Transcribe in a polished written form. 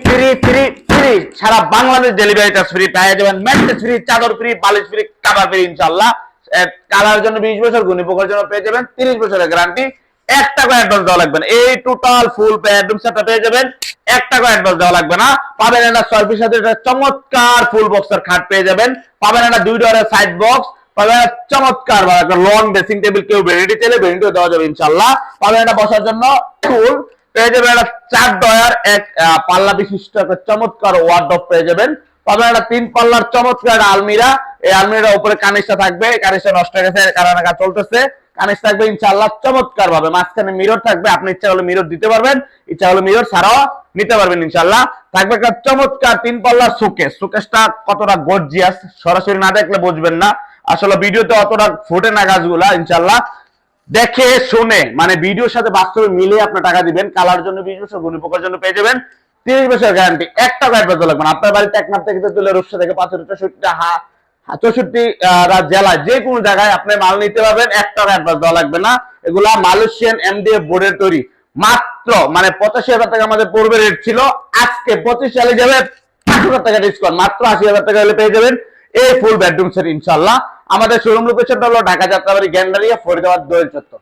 Free free free সারা Bangladesh delivery charge free, পেয়ে যাবেন mattress free, চাদর ফ্রি, বালিশ ফ্রি, কভার ফ্রি ইনশাআল্লাহ। কালার জন্য 20 বছর, গুণী পোকার জন্য পেয়ে যাবেন 30 বছরের গ্যারান্টি। 1 টাকা অ্যাডভান্স দেওয়া লাগবে না, এই টোটাল ফুল বেডরুম সেটটা পেয়ে যাবেন 1 টাকা অ্যাডভান্স দেওয়া লাগবে না। পাবেন একটা 6 পিসের সাথে একটা চমৎকার ফুল বক্সের খাট পেয়ে যাবেন, পাবেন একটা 2 ডোরের সাইড বক্স, পাবেন চমৎকার একটা লং ড্রেসিং টেবিল, কেউ ভ্যানিটি চাইলে ভ্যানিটিও দেওয়া যাবে ইনশাআল্লাহ। পাবেন একটা বসার জন্য টুল পেয়ে যাবেন, একটা 4 ডয়ার 1 পাল্লা বিশিষ্ট একটা চমৎকার ওয়ার্ডরোব পেয়ে যাবেন, পাবেন একটা 3 পাল্লার চমৎকার আলমিরা। এই আলমিরার উপরে কানিসটা থাকবে, কানিসটা নষ্ট হয়ে গেছে, কারণ কাজ চলতেছে, কানিস থাকবে ইনশাআল্লাহ চমৎকার ভাবে। মাঝখানে মিরর থাকবে, আপনি ইচ্ছা হলে মিরর দিতে পারবেন, ইচ্ছা হলে মিরর ছাড়াও নিতে পারবেন ইনশাআল্লাহ। থাকবে একটা চমৎকার 3 পাল্লার শোকেস। শোকেসটা কতটা গর্জিয়াস সরাসরি না দেখলে বুঝবেন না, আসলে ভিডিওতে অতটা ফুটে না গাছগুলা। ইনশাআল্লাহ দেখে শুনে মানে ভিডিওর সাথে বাস্তবে মিলে আপনি টাকা দিবেন। কালার জন্য 20 বছর, গুণী পোকার জন্য পেয়ে যাবেন 30 বছর গ্যারান্টি। 1 টাকা অ্যাডভান্স লাগবে না। আপনার বাড়িতে একমাত্র থেকে তুলে রূপসা থেকে 64 জেলায় যে কোনো জায়গায় আপনি মাল নিতে পারবেন, 1 টাকা অ্যাডভান্স দেওয়া লাগবে না। এগুলা মালয়েশিয়ান এমডিএফ বোর্ডের তৈরি, মাত্র মানে 85,000 টাকা আমাদের পূর্বে রেট ছিল, আজকে 25 সালে যাবে 5,000 টাকা ডিসকাউন্ট, মাত্র 80,000 টাকা হলে পেয়ে যাবেন এই ফুল বেডরুম সেট ইনশাআল্লাহ। আমাদের শোরুম লোকেশনটা হলো ঢাকা যাত্রাবাড়ি, গ্যান্ডারিয়া, ফরিদাবাদ, দোয়েল চত্বর।